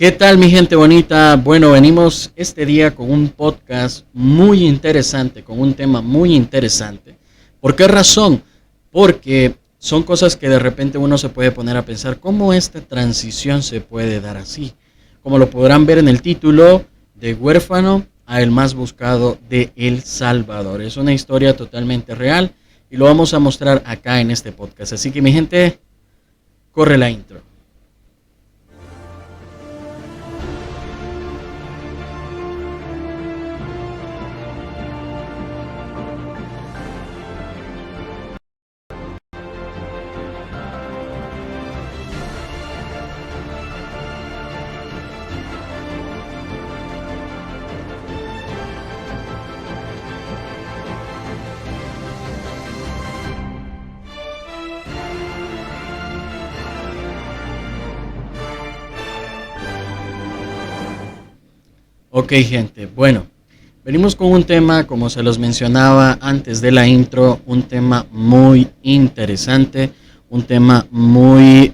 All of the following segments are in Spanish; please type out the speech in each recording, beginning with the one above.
¿Qué tal, mi gente bonita? Bueno, venimos este día con un podcast muy interesante, con un tema muy interesante. ¿Por qué razón? Porque son cosas que de repente uno se puede poner a pensar cómo esta transición se puede dar así. Como lo podrán ver en el título, de huérfano a el más buscado de El Salvador. Es una historia totalmente real y lo vamos a mostrar acá en este podcast. Así que, mi gente, corre la intro. Ok, gente, bueno, venimos con un tema, como se los mencionaba antes de la intro, un tema muy interesante, un tema muy,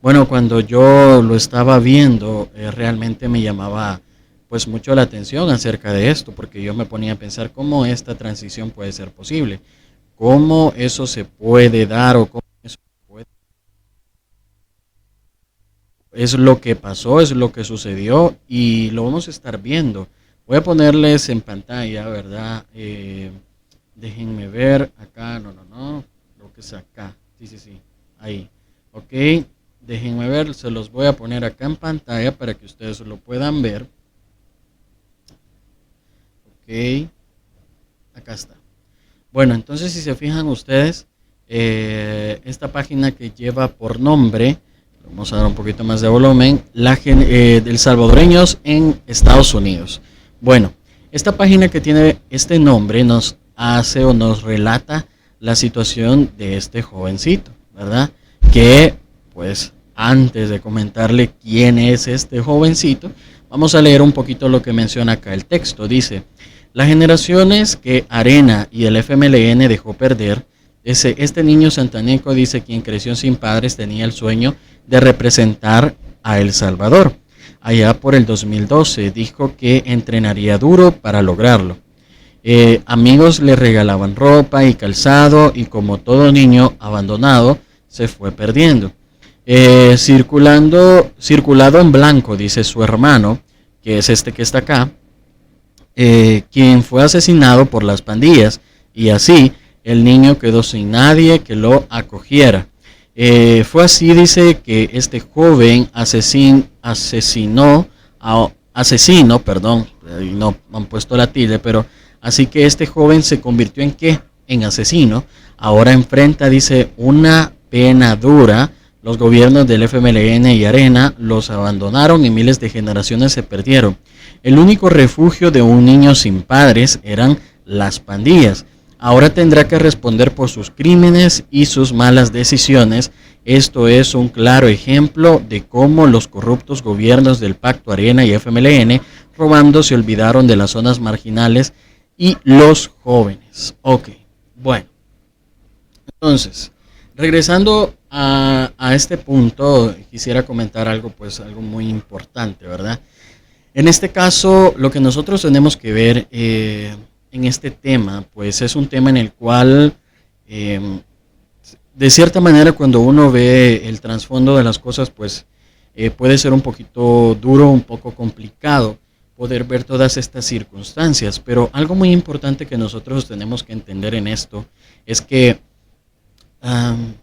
bueno, cuando yo lo estaba viendo, realmente me llamaba pues mucho la atención acerca de esto, porque yo me ponía a pensar cómo esta transición puede ser posible, cómo eso se puede dar o cómo eso puede es lo que pasó, es lo que sucedió y lo vamos a estar viendo. Voy a ponerles en pantalla, ¿verdad? Déjenme ver acá, no, lo que es acá, sí, ahí, ok, déjenme ver, se los voy a poner acá en pantalla para que ustedes lo puedan ver, ok, acá está. Bueno, entonces si se fijan ustedes, esta página que lleva por nombre, vamos a dar un poquito más de volumen, del salvadoreños en Estados Unidos. Bueno, esta página que tiene este nombre nos hace o nos relata la situación de este jovencito, ¿verdad? Que pues antes de comentarle quién es este jovencito, vamos a leer un poquito lo que menciona acá el texto. Dice: las generaciones que Arena y el FMLN dejó perder, este niño santaneco, dice, quien creció sin padres, tenía el sueño de representar a El Salvador. Allá por el 2012 dijo que entrenaría duro para lograrlo. Amigos le regalaban ropa y calzado y como todo niño abandonado se fue perdiendo. Circulado en blanco, dice su hermano, que es este que está acá, quien fue asesinado por las pandillas, y así el niño quedó sin nadie que lo acogiera. Fue así, dice, que este joven asesino, perdón, no han puesto la tilde, pero así que este joven se convirtió en ¿qué? En asesino. Ahora enfrenta, dice, una pena dura. Los gobiernos del FMLN y Arena los abandonaron y miles de generaciones se perdieron. El único refugio de un niño sin padres eran las pandillas. Ahora tendrá que responder por sus crímenes y sus malas decisiones. Esto es un claro ejemplo de cómo los corruptos gobiernos del Pacto Arena y FMLN robando se olvidaron de las zonas marginales y los jóvenes. Ok, bueno, entonces, regresando a este punto, quisiera comentar algo, pues algo muy importante, ¿verdad? En este caso, lo que nosotros tenemos que ver en este tema, pues es un tema en el cual, eh, de cierta manera, cuando uno ve el trasfondo de las cosas, pues puede ser un poquito duro, un poco complicado poder ver todas estas circunstancias. Pero algo muy importante que nosotros tenemos que entender en esto es que um,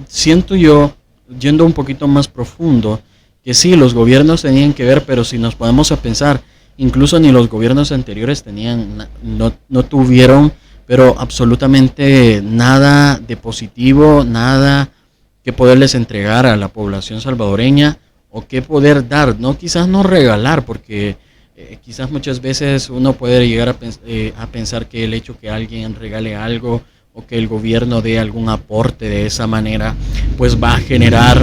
siento yo, yendo un poquito más profundo, que sí, los gobiernos tenían que ver, pero si nos podemos a pensar, incluso ni los gobiernos anteriores tenían, no tuvieron, pero absolutamente nada de positivo, nada que poderles entregar a la población salvadoreña o que poder dar, no quizás no regalar, porque quizás muchas veces uno puede llegar a pensar que el hecho que alguien regale algo o que el gobierno dé algún aporte de esa manera, pues va a generar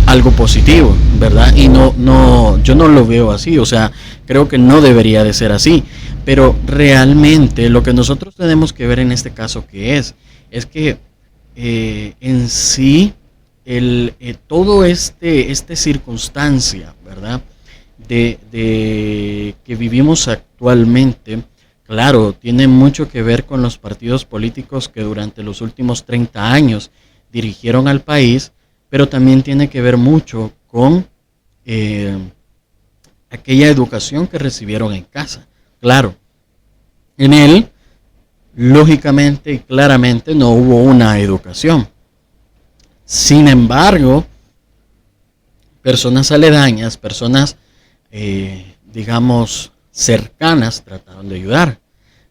algo positivo, ¿verdad? Y yo no lo veo así, o sea, creo que no debería de ser así, pero realmente lo que nosotros tenemos que ver en este caso es que en sí todo este circunstancia, ¿verdad? De que vivimos actualmente, claro, tiene mucho que ver con los partidos políticos que durante los últimos 30 años dirigieron al país, pero también tiene que ver mucho con eh, aquella educación que recibieron en casa. Claro, en él, lógicamente y claramente no hubo una educación. Sin embargo, personas aledañas, personas, digamos, cercanas, trataron de ayudar.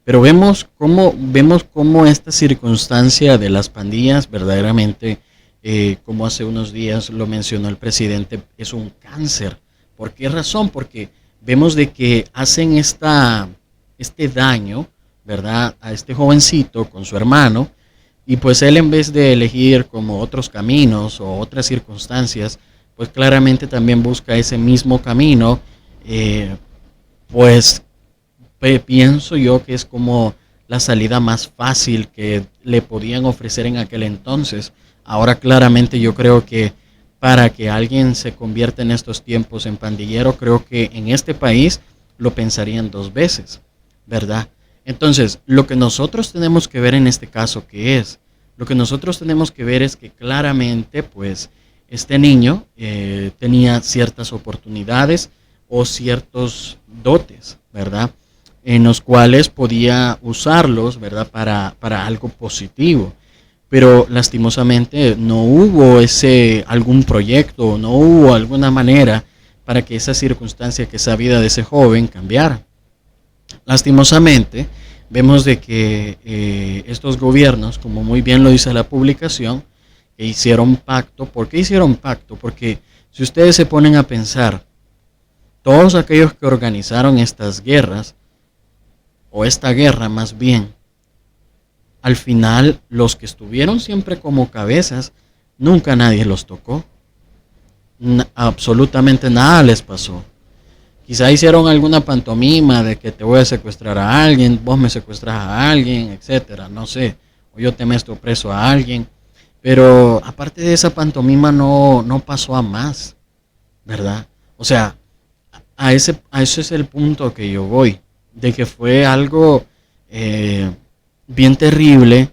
Pero vemos cómo esta circunstancia de las pandillas verdaderamente, como hace unos días lo mencionó el presidente, es un cáncer. ¿Por qué razón? Porque vemos de que hacen este daño, ¿verdad?, a este jovencito con su hermano, y pues él, en vez de elegir como otros caminos o otras circunstancias, pues claramente también busca ese mismo camino. Eh, pues pienso yo que es como la salida más fácil que le podían ofrecer en aquel entonces. Ahora claramente yo creo que para que alguien se convierta en estos tiempos en pandillero, creo que en este país lo pensarían dos veces, ¿verdad? Entonces, lo que nosotros tenemos que ver en este caso, ¿qué es? Lo que nosotros tenemos que ver es que claramente, pues, este niño tenía ciertas oportunidades o ciertos dotes, ¿verdad?, en los cuales podía usarlos, ¿verdad?, para algo positivo. Pero lastimosamente no hubo algún proyecto, no hubo alguna manera para que esa circunstancia, que esa vida de ese joven cambiara. Lastimosamente, vemos de que estos gobiernos, como muy bien lo dice la publicación, que hicieron pacto. ¿Por qué hicieron pacto? Porque si ustedes se ponen a pensar, todos aquellos que organizaron estas guerras, o esta guerra más bien, al final los que estuvieron siempre como cabezas, nunca nadie los tocó. Absolutamente nada les pasó. Quizá hicieron alguna pantomima de que te voy a secuestrar a alguien, vos me secuestras a alguien, etcétera, no sé, o yo te meto preso a alguien. Pero aparte de esa pantomima no pasó a más, ¿verdad? O sea, a ese es el punto que yo voy, de que fue algo bien terrible,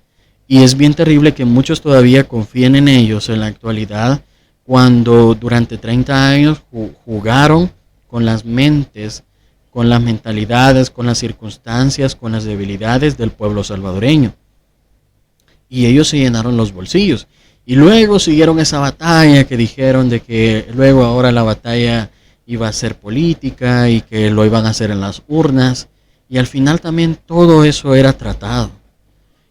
y es bien terrible que muchos todavía confíen en ellos en la actualidad, cuando durante 30 años jugaron con las mentes, con las mentalidades, con las circunstancias, con las debilidades del pueblo salvadoreño. Y ellos se llenaron los bolsillos. Y luego siguieron esa batalla que dijeron de que luego ahora la batalla iba a ser política y que lo iban a hacer en las urnas. Y al final también todo eso era tratado.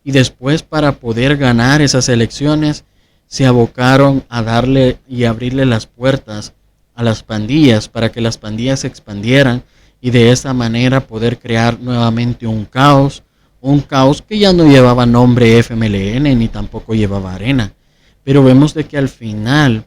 Y después, para poder ganar esas elecciones, se abocaron a darle y abrirle las puertas a las pandillas para que las pandillas se expandieran y de esa manera poder crear nuevamente un caos que ya no llevaba nombre FMLN ni tampoco llevaba Arena. Pero vemos de que al final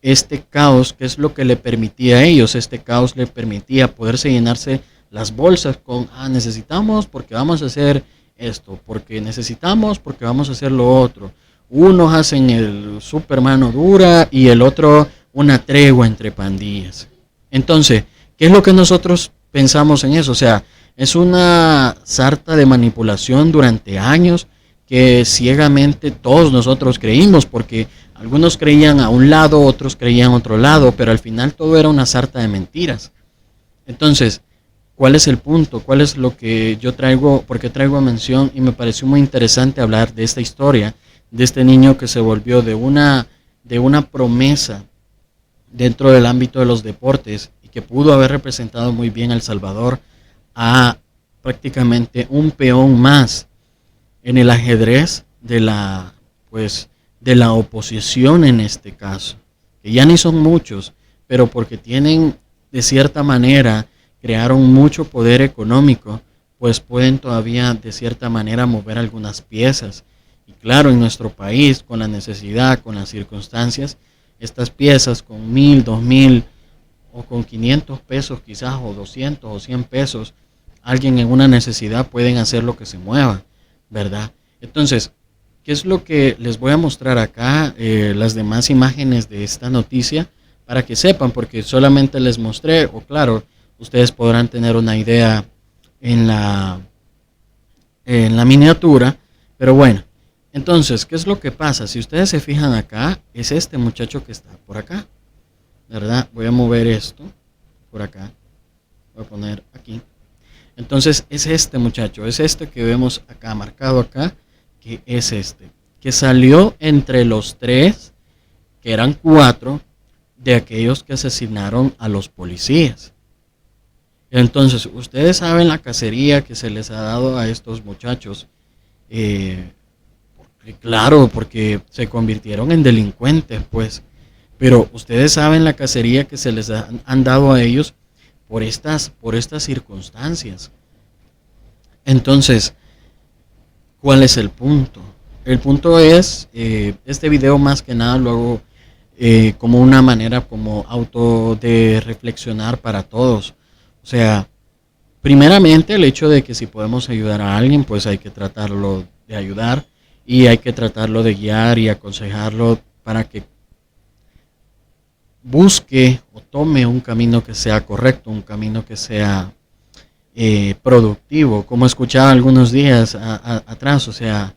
este caos, que es lo que le permitía a ellos, este caos le permitía poderse llenarse las bolsas con, necesitamos porque vamos a hacer esto, porque necesitamos porque vamos a hacer lo otro. Unos hacen el super mano dura y el otro una tregua entre pandillas. Entonces, ¿qué es lo que nosotros pensamos en eso? O sea, es una sarta de manipulación durante años que ciegamente todos nosotros creímos, porque algunos creían a un lado, otros creían a otro lado, pero al final todo era una sarta de mentiras. Entonces, ¿cuál es el punto? ¿Cuál es lo que yo traigo? Porque traigo a mención, y me pareció muy interesante hablar de esta historia, de este niño que se volvió de una promesa dentro del ámbito de los deportes y que pudo haber representado muy bien a El Salvador, a prácticamente un peón más en el ajedrez de la oposición en este caso, que ya ni son muchos, pero porque tienen, de cierta manera, crearon mucho poder económico, pues pueden todavía de cierta manera mover algunas piezas. Y claro, en nuestro país, con la necesidad, con las circunstancias, estas piezas con 1,000, 2,000 o con 500 pesos quizás, o 200 o 100 pesos, alguien en una necesidad pueden hacer lo que se mueva, ¿verdad? Entonces, ¿qué es lo que les voy a mostrar acá? Las demás imágenes de esta noticia para que sepan, porque solamente les mostré, o claro, ustedes podrán tener una idea en la miniatura, pero bueno, entonces, ¿qué es lo que pasa? Si ustedes se fijan acá, es este muchacho que está por acá, ¿verdad? Voy a mover esto por acá, voy a poner aquí. Entonces, es este muchacho, es este que vemos acá, marcado acá, que es este, que salió entre los tres, que eran cuatro, de aquellos que asesinaron a los policías. Entonces, ustedes saben la cacería que se les ha dado a estos muchachos. Eh, claro, porque se convirtieron en delincuentes, pues. Pero ustedes saben la cacería que se les han dado a ellos por estas circunstancias. Entonces, ¿cuál es el punto? El punto es, este video más que nada lo hago como una manera como auto de reflexionar para todos. O sea, primeramente el hecho de que si podemos ayudar a alguien, pues hay que tratarlo de ayudar y hay que tratarlo de guiar y aconsejarlo para que busque o tome un camino que sea correcto, un camino que sea productivo, como escuchaba algunos días atrás, o sea,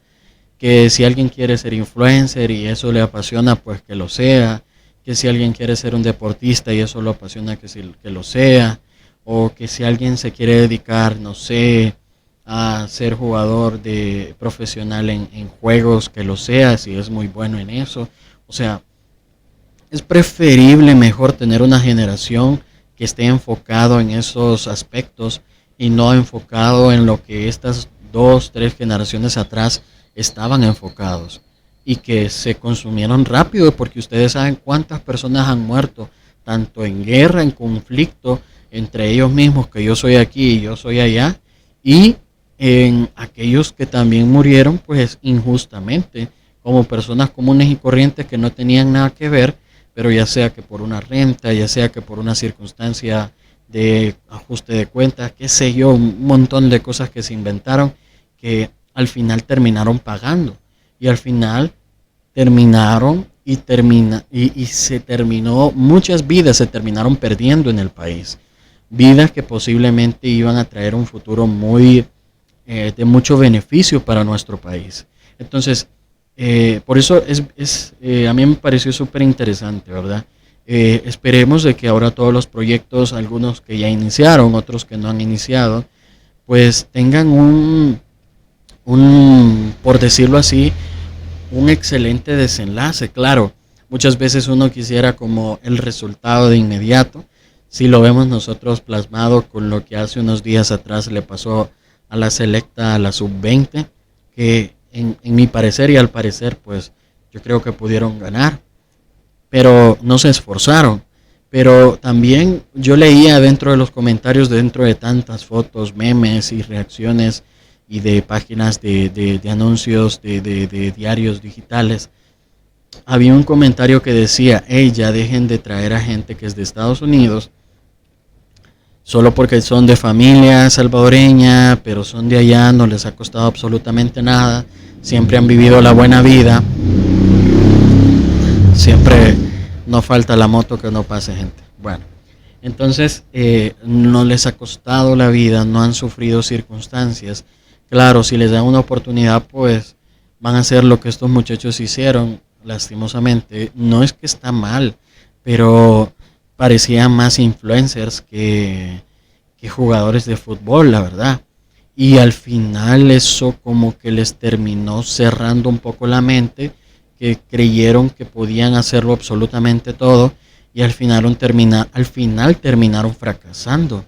que si alguien quiere ser influencer y eso le apasiona, pues que lo sea, que si alguien quiere ser un deportista y eso lo apasiona, que lo sea, o que si alguien se quiere dedicar, no sé, a ser jugador de profesional en juegos, que lo sea, si es muy bueno en eso, o sea, es preferible mejor tener una generación que esté enfocado en esos aspectos y no enfocado en lo que estas dos, tres generaciones atrás estaban enfocados y que se consumieron rápido, porque ustedes saben cuántas personas han muerto, tanto en guerra, en conflicto entre ellos mismos, que yo soy aquí y yo soy allá, y en aquellos que también murieron pues injustamente, como personas comunes y corrientes que no tenían nada que ver, pero ya sea que por una renta, ya sea que por una circunstancia de ajuste de cuentas, qué sé yo, un montón de cosas que se inventaron que al final terminaron pagando y al final terminaron y se terminó, muchas vidas se terminaron perdiendo en el país, vidas que posiblemente iban a traer un futuro muy de mucho beneficio para nuestro país. Entonces, por eso a mí me pareció súper interesante, ¿verdad? Esperemos de que ahora todos los proyectos, algunos que ya iniciaron, otros que no han iniciado, pues tengan por decirlo así, un excelente desenlace. Claro, muchas veces uno quisiera como el resultado de inmediato. Si lo vemos nosotros plasmado con lo que hace unos días atrás le pasó a la selecta, a la sub-20, que en mi parecer y al parecer, pues yo creo que pudieron ganar, pero no se esforzaron. Pero también yo leía dentro de los comentarios, dentro de tantas fotos, memes y reacciones y de páginas de anuncios de diarios digitales, había un comentario que decía, hey, ya dejen de traer a gente que es de Estados Unidos solo porque son de familia salvadoreña, pero son de allá, no les ha costado absolutamente nada, siempre han vivido la buena vida, siempre no falta la moto que no pase gente. Bueno, entonces no les ha costado la vida, no han sufrido circunstancias. Claro, si les dan una oportunidad, pues van a hacer lo que estos muchachos hicieron, lastimosamente. No es que está mal, pero parecían más influencers que jugadores de fútbol, la verdad. Y al final eso como que les terminó cerrando un poco la mente, que creyeron que podían hacerlo absolutamente todo y al final terminaron fracasando.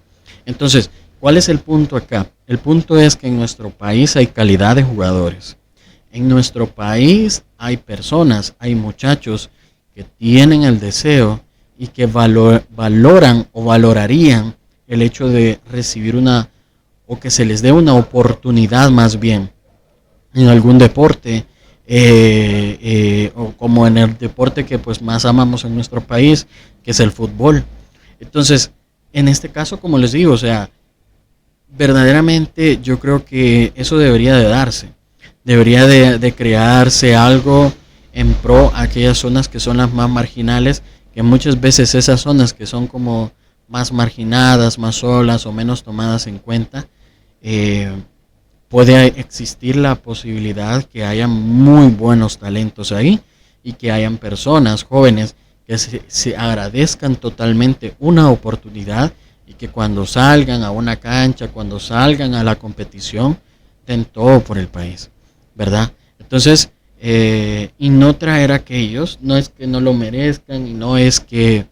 Entonces, ¿cuál es el punto acá? El punto es que en nuestro país hay calidad de jugadores. En nuestro país hay personas, hay muchachos que tienen el deseo y que valoran o valorarían el hecho de recibir o que se les dé una oportunidad más bien en algún deporte, o como en el deporte que pues más amamos en nuestro país, que es el fútbol. Entonces, en este caso, como les digo, o sea, verdaderamente yo creo que eso debería de darse. debería de crearse algo en pro a aquellas zonas que son las más marginales, que muchas veces esas zonas que son como más marginadas, más solas o menos tomadas en cuenta, eh, puede existir la posibilidad que haya muy buenos talentos ahí y que hayan personas jóvenes que se agradezcan totalmente una oportunidad y que cuando salgan a una cancha, cuando salgan a la competición, den todo por el país, ¿verdad? Entonces, y no traer a aquellos, no es que no lo merezcan y no es que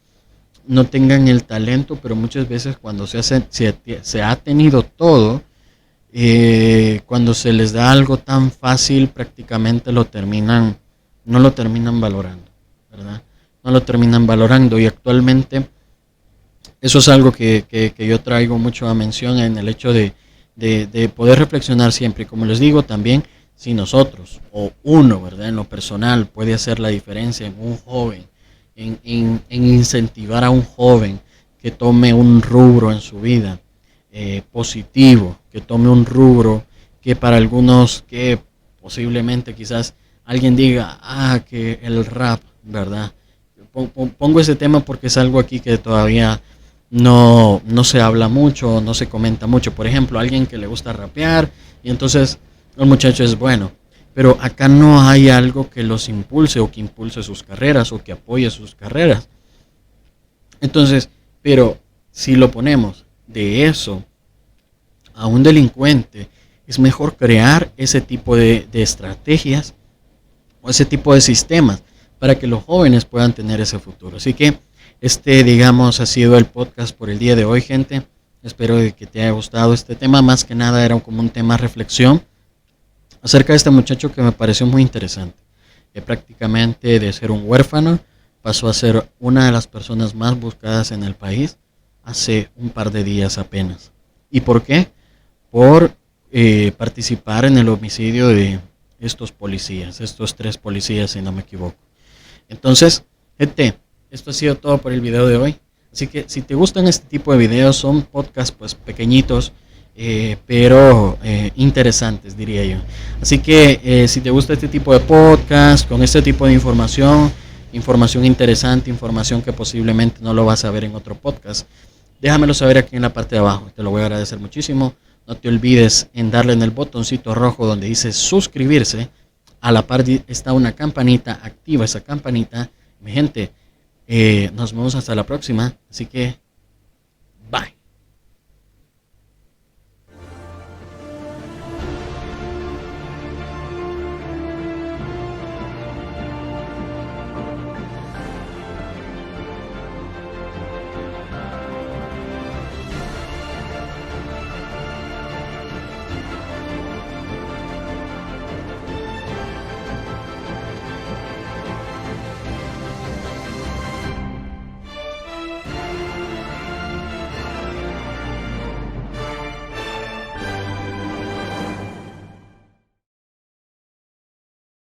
no tengan el talento, pero muchas veces cuando se ha tenido todo, cuando se les da algo tan fácil, prácticamente no lo terminan valorando, ¿verdad? No lo terminan valorando y actualmente eso es algo que yo traigo mucho a mención en el hecho de poder reflexionar siempre. Como les digo también, si nosotros o uno, ¿verdad? En lo personal puede hacer la diferencia en un joven, en incentivar a un joven que tome un rubro en su vida positivo, que tome un rubro que para algunos que posiblemente quizás alguien diga, que el rap, ¿verdad? Pongo ese tema porque es algo aquí que todavía no se habla mucho, no se comenta mucho. Por ejemplo, alguien que le gusta rapear y entonces el muchacho es bueno, pero acá no hay algo que los impulse o que impulse sus carreras o que apoye sus carreras. Entonces, pero si lo ponemos de eso a un delincuente, es mejor crear ese tipo de estrategias o ese tipo de sistemas para que los jóvenes puedan tener ese futuro. Así que digamos, ha sido el podcast por el día de hoy, gente. Espero que te haya gustado este tema. Más que nada era como un tema reflexión acerca de este muchacho que me pareció muy interesante. Que prácticamente de ser un huérfano pasó a ser una de las personas más buscadas en el país hace un par de días apenas. ¿Y por qué? Por participar en el homicidio de estos policías, estos 3 policías, si no me equivoco. Entonces, gente, esto ha sido todo por el video de hoy. Así que si te gustan este tipo de videos, son podcasts pues pequeñitos, pero interesantes, diría yo. Así que si te gusta este tipo de podcast, con este tipo de información interesante, información que posiblemente no lo vas a ver en otro podcast, déjamelo saber aquí en la parte de abajo. Te lo voy a agradecer muchísimo. No te olvides en darle en el botoncito rojo donde dice suscribirse. A la par está una campanita, activa esa campanita. Mi gente, nos vemos hasta la próxima. Así que, bye.